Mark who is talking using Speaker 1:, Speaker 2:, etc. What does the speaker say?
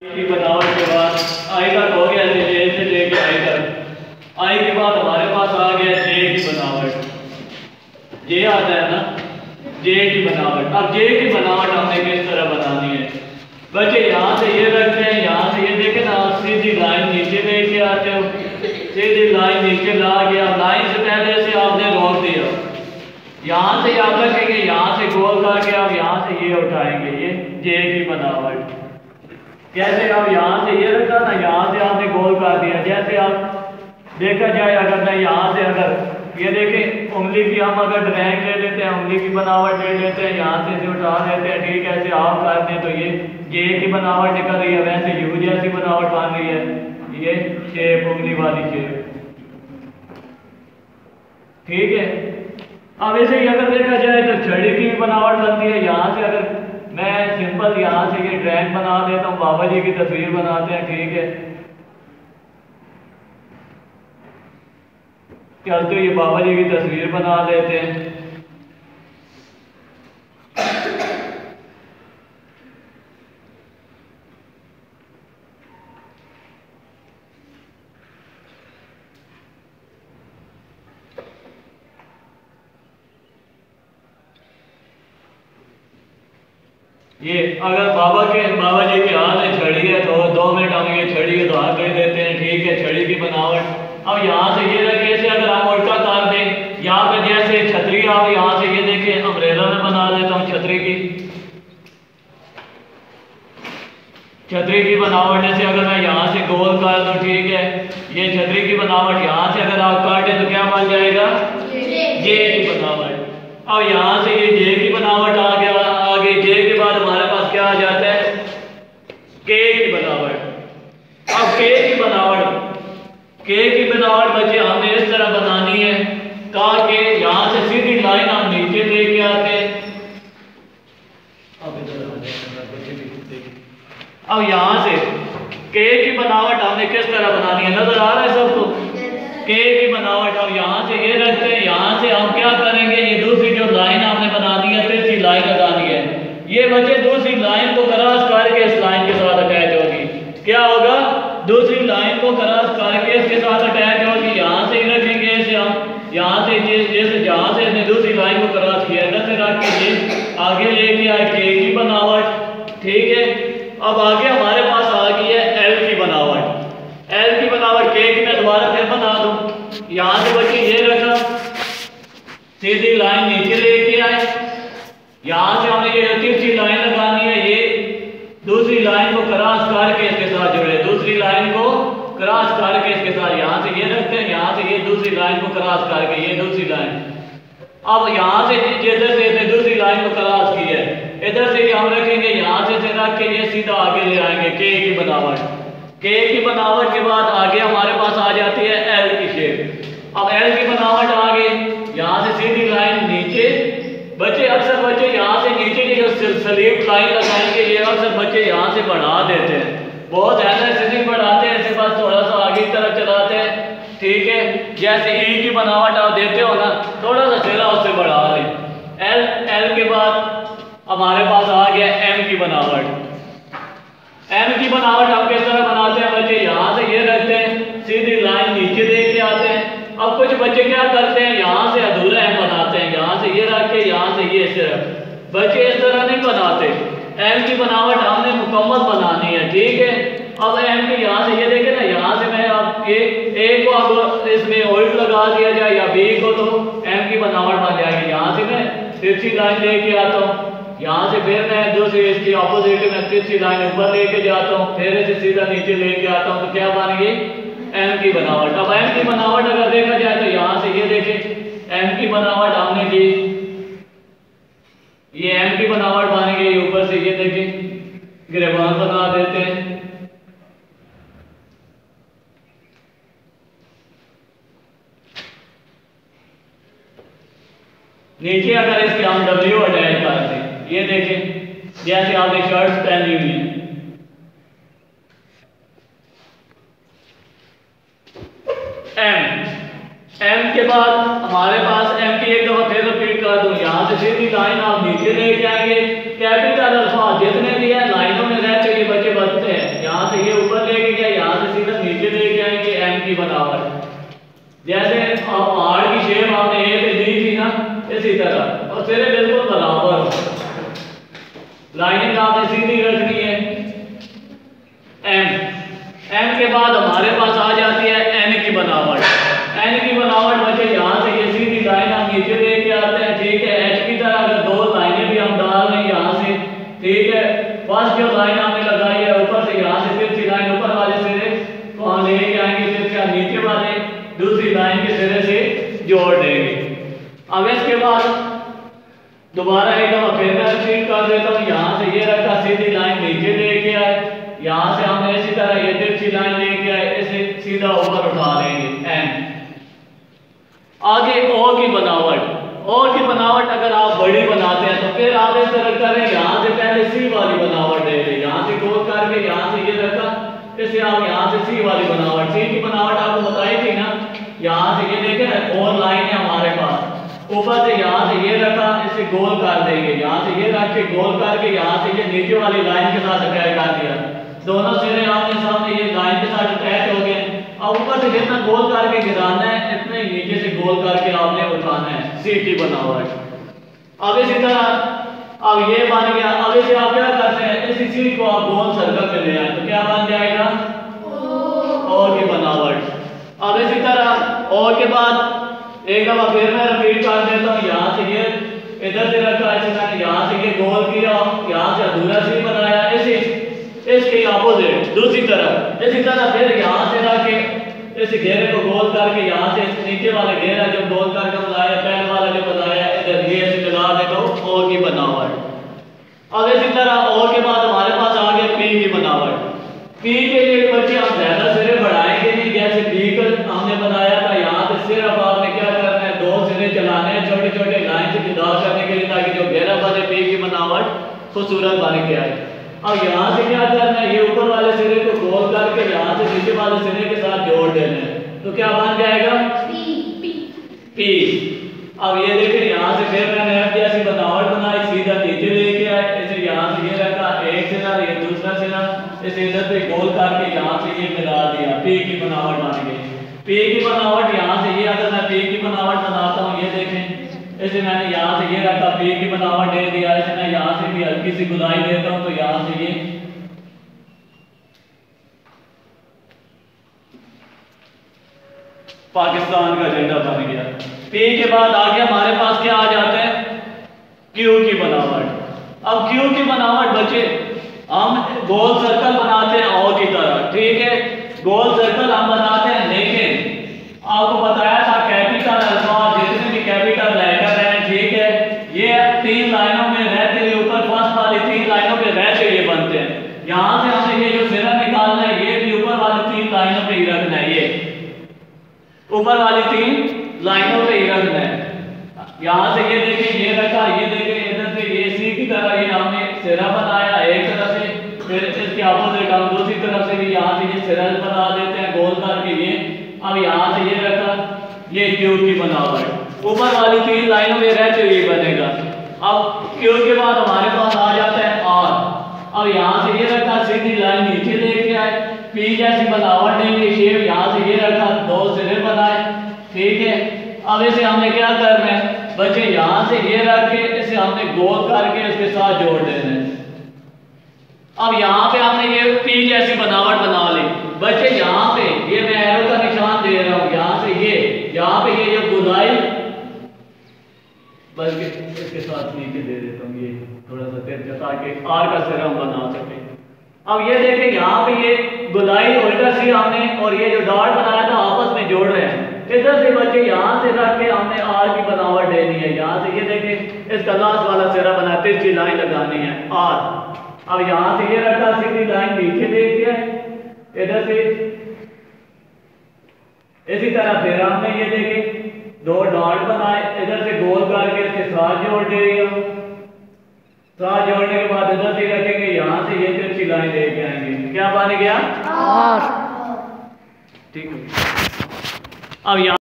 Speaker 1: की बनावट के बाद आई तक हो गया, जे से लेके आई तक। आई के बाद हमारे पास आ गया जे की बनावट। जे आता है ना, जे की बनावट। अब जे की बनावट हमने किस तरह बनानी है बच्चे? यहाँ से ये रखते हैं, यहाँ से ये देखे ना, आप सीधी लाइन नीचे लेके आते हो, सीधी लाइन नीचे ला गया। लाइन से पहले से आपने रोक दिया, यहाँ से आप रखेंगे, यहाँ से गोल करके आप यहाँ से ये उठाएंगे, ये जे की बनावट। कैसे? आप यहाँ से ये रखा ना, यहाँ से आपने गोल कर दिया। जैसे आप देखा जाए, अगर मैं यहाँ से अगर ये देखें, उंगली की हम अगर ड्राइंग ले लेते हैं, उंगली की बनावट ले लेते हैं, यहाँ से उठा लेते हैं, ठीक है, ऐसे आप करते हैं तो ये जे की बनावट निकल रही है। वैसे यू जैसी बनावट बन रही है, ये शेप, उंगली वाली शेप, ठीक है। अब ऐसे ही अगर देखा जाए तो छड़ी की भी बनावट बनती है। यहाँ से अगर मैं सिंपल यहाँ से ये ड्राइंग बना देता हूँ, बाबा जी की तस्वीर बनाते हैं, ठीक है, चलते ये बाबा जी की तस्वीर बना देते हैं। ये अगर बाबा जी के हाथ में छड़ी है तो 2 मिनट हम ये छड़ी को हाथ दे देते हैं, ठीक है, छड़ी की बनावट। अब यहाँ से ये रखे से अगर हम उल्टा कर दें, यहाँ पे जैसे छतरी, आप यहाँ से ये देखें, अम्ब्रेला में बना देता हूँ छतरी की बनावट। जैसे अगर मैं यहाँ से गोल कर दूँ, ठीक है, ये छतरी की बनावट। यहाँ से अगर आप काटें तो क्या बन जाएगा? जे की बनावट। अब यहाँ से ये जे की बनावट आ गया। आगे जे के बाद हमारे पास क्या आ जाता है? के की बनावट। अब के की बनावट बच्चे हमने इस तरह बनानी है, कहा कि यहाँ से सीधी लाइन हम नीचे लेके आते हैं। अब यहाँ से के की बनावट हमने किस तरह बनानी है, नजर आ रहा है सबको? के की बनावट। अब यहाँ से ये रखते हैं, यहाँ से हम क्या करेंगे, ये दूसरी जो लाइन हमने बनानी है, तीसरी लाइन लगानी है। ये बच्चे दूसरी लाइन को क्रॉस करके इस लाइन के साथ अटैच होगी। क्या होगा? दूसरी लाइन को क्रॉस करके इसके साथ अटैच होगी। यहाँ से ही रखेंगे इसे हम, यहाँ से जैसे जहाँ से इसने दूसरी लाइन को क्रॉस किया, इधर से रख के ये आगे लेके आए के की बनावट, ठीक है। अब आगे हमारे पास आ गई है एल की बनावट। एल की बनावट के की मैं दोबारा फिर बना दूं। यहाँ से बच्चे ये रखा, सीधी लाइन नीचे लेके आए, यहाँ से हमने ये तीसरी लाइन लगानी है, ये दूसरी लाइन को क्रॉस करके इसके साथ जुड़े, दूसरी लाइन को क्रॉस करके इसके साथ यहाँ से ये रखते हैं, यहाँ से ये दूसरी लाइन को क्रॉस करके ये दूसरी लाइन। अब यहाँ से जिधर से इसने दूसरी लाइन को क्रॉस की है, इधर से हम रखेंगे, यहाँ से रख के ये सीधा आगे ले आएंगे के की बनावट। के की बनावट के बाद आगे हमारे पास आ जाती है एल की शेप। अब एल की बनावट आ गई, यहाँ से सीधी लाइन नीचे। बच्चे अक्सर बच्चे यहाँ से नीचे की जो स्लीव लाइन लगाएंगे, ये अक्सर बच्चे यहाँ से बढ़ा देते हैं, बहुत ज़्यादा स्टिचिंग बढ़ाते हैं, इसके पास थोड़ा सा आगे की तरफ चलाते हैं, ठीक है। जैसे ई की बनावट आप देते हो ना, थोड़ा सा चेहरा उससे बढ़ा दें। एल के बाद हमारे पास आ गया एम की बनावट। एम की बनावट हम किस तरह बनाते हैं बच्चे? यहाँ से ये रखते हैं, सीधी लाइन नीचे लेके आते हैं। अब कुछ बच्चे क्या करते हैं, यहाँ से अधूरा एम बनाते हैं, यहाँ से ये रख के, यहाँ से ये सिर्फ। बच्चे इस तरह नहीं बनाते। एम की बनावट हमने मुकम्मल बनानी है, ठीक है। अब एम की यहाँ से ये देखे ना, यहाँ से मैं अब ए को अब इसमें उल्ट लगा दिया जाए या बी को, तो एम की बनावट बन जाएगी। यहाँ से मैं तिरछी लाइन लेके आता हूँ, यहाँ से फिर मैं दूसरी इसकी ऑपोजिट में तिरछी लाइन ऊपर लेके जाता हूँ, फिर इसे सीधा नीचे लेके आता हूँ, तो क्या बन गई? एम की बनावट। अब एम की बनावट अगर देखा जाए तो यहाँ से ये देखें, एम की बनावट हमने की, ये एम की बनावट बन गई। ऊपर से ये देखें, गिरबान बना देते हैं, नीचे अगर इसके हम डब्ल्यू अटैच कर दें, ये देखें, जैसे आपने शर्ट्स पहनी हुई है, एम के बाद हमारे पास एम की एक दफा फिर रिपीट कर दूं, यहाँ से सीधी लाइन आप नीचे लेके आएंगे। कैपिटल अल्फाज जितने भी है लाइनों में रहते ये बच्चे बनते हैं, यहाँ की बनावट। जैसे पहाड़ की शेप आपने ए पे दी थी ना, इसी तरह, और सिरे बिल्कुल बराबर, लाइनिंग आपने सीधी रखनी है। एम के बाद हमारे पास आ जाती है एन की बनावट। एन की बनावट बच्चे यहाँ से ये सीधी लाइन हम नीचे लेके आते हैं, ठीक है। एच की तरह अगर दो लाइनें भी हम डाल रहे हैं यहाँ से, ठीक है। फर्स्ट जो लाइन हमने लगाई है ऊपर से, यहाँ से तिरछी लाइन ऊपर वाले सिरे को हम लेके आएंगे, तिरछा नीचे वाले दूसरी लाइन के सिरे से जोड़ देंगे। अब इसके बाद दोबारा एक दफा फिर मैं रिपीट कर देता हूँ। यहाँ से ये रखा, सीधी लाइन नीचे लेके आए, यहाँ से हमने इसी तरह ये तिरछी लाइन लेके आए, इसे सीधा ऊपर उठा लेंगे एन। आगे ओ की बनावट। ओ की बनावट अगर आप बड़ी बनाते हैं तो फिर आप इस तरह करें, यहाँ से पहले सी वाली बनावट ले लें, यहाँ से गोल करके यहाँ से ये रखा, इसे आप यहाँ से सी वाली बनावट। सी की बनावट आपको बताई थी ना, यहाँ से ये देखें ना, और लाइन है हमारे पास, ऊपर से यहाँ से ये रखा, इसे गोल कर देंगे, यहाँ से ये रख के गोल करके यहाँ से ये नीचे वाली लाइन के साथ अटैच कर दिया, दोनों सिरे आपके सामने ये लाइन के साथ अटैच हो गए। अब ऊपर से जितना गोल करके गिराना है इतना ही नीचे से गोल करके आपने उठाना है, सी की बनावट। अब इसी तरह अब ये बन गया। अब इसे आप क्या करते हैं, इसी सी को आप गोल सर्कल में ले आए तो क्या बन जाएगा, ओ की बनावट। अब इसी तरह ओ के बाद एक दफा फिर मैं रिपीट कर देता हूँ। यहाँ से ये इधर से रखा, इसे मैंने यहाँ से ये गोल किया, यहाँ से अधूरा सी बनाया, इसके अपोजिट दूसरी तरफ। इसी तरह फिर यहाँ से रख के इस घेरे को गोल करके यहाँ से नीचे वाले घेरा जो गोल करके बनाया, पहले वाला जो बनाया इधर ये ऐसे लगा देगा ओ की बनावट। अब इसी तरह ओ के बाद हमारे पास आ गया पी की बनावट। पी के लिए बच्चे हम ज्यादा सिरे बढ़ाएंगे नहीं, जैसे पी का हमने बनाया था, यहाँ से सिर्फ आपने क्या करना है, दो सिरे चलाने हैं छोटे छोटे लाइन से जुदा करने के लिए, ताकि जो घेरा बने पी की बनावट खूबसूरत बन के आए। अब यहाँ से क्या करना है, ये ऊपर वाले सिरे को गोल करके यहाँ से नीचे वाले सिरे के साथ जोड़ देना है, तो क्या बन जाएगा पी। अब ये देखें यहाँ से फिर मैंने जैसी बनावट बनाई, सीधा नीचे लेके आए, इसे यहाँ से ये रखा एक सिरा, ये दूसरा सिरा, इसे इधर से गोल करके यहाँ से ये मिला दिया, पी की बनावट बन गई। पी की बनावट यहाँ से ये, अगर मैं पी की बनावट बनाता हूँ, ये देखें इसे मैंने यहाँ से ये रखा, पी की बनावट दे दिया, इसे मैं यहाँ से भी हल्की सी गुलाई देता हूँ, तो यहाँ से ये पाकिस्तान का झंडा बन गया। पी के बाद आगे हमारे पास क्या आ जाता है, क्यू की बनावट। अब क्यू की बनावट बच्चे हम गोल सर्कल बनाते हैं ओ की तरह, ठीक है, गोल सर्कल हम बनाते हैं, लेकिन आपको बताया था कैपिटल अल्फाज जितने भी कैपिटल लेटर हैं, ठीक है, ये तीन लाइनों में रहते हुए ऊपर फर्स्ट वाली तीन लाइनों पे रहते हुए बनते हैं। यहाँ से हमने ये जो सिरा निकालना है, ये भी ऊपर वाली तीन लाइनों पे ही रखना है, ये ऊपर वाली तीन लाइनों पे ही रखना है। यहाँ से ये देखिए ये रखा, ये देखिए इधर से ये सी की तरह ये हमने सिरा बनाया एक तरफ से, फिर इसके अपोजिट हम दूसरी तरफ से भी यहाँ से ये सिरा बना देते हैं गोल करके ये। अब यहाँ से ये रखा, ये क्यू की बनावट ऊपर वाली तीन लाइनों में रहते हुए बनेगा। अब क्यू के बाद हमारे पास आ जाता है आर। अब यहाँ से ये रखा, सीधी लाइन नीचे लेके आए, पी जैसी बनावट देंगे, शेप यहाँ से ये रखा, दो सिरे बनाए, ठीक है। अब इसे हमने क्या करना है बच्चे, यहाँ से ये रख के इसे हमने गोल करके इसके साथ जोड़ देना है। अब यहाँ पे हमने ये पी जैसी बनावट बना ली बच्चे। यहाँ पे ये मैं एरो का निशान दे रहा हूँ, यहाँ से ये यहाँ पे ये जो गुलाई, बल्कि इसके साथ नीचे दे देता हूँ ये थोड़ा सा तेज, ताकि आर का सिरा हम बना सके। अब ये देखें यहाँ पे ये गुलाई उल्टा सी हमने और ये जो डॉट बनाया था आपस में जोड़ रहे हैं। इधर से बच्चे यहाँ से रख के हमने आर की बनावट देनी है। यहाँ से ये देखें इसका लास्ट वाला सिरा बना, तिरछी लाइन लगानी है आर। अब यहाँ से ये रखा, सीधी लाइन नीचे दे दिया इधर से, इसी तरह फिर हमने ये देखें दो डॉट बनाए, इधर से गोल करके इसके साथ जोड़ देगा। साथ जोड़ने के बाद इधर से रखेंगे, यहाँ से ये तिरछी लाइन लेके आएंगे, क्या बन गया आर, ठीक है। अब यहाँ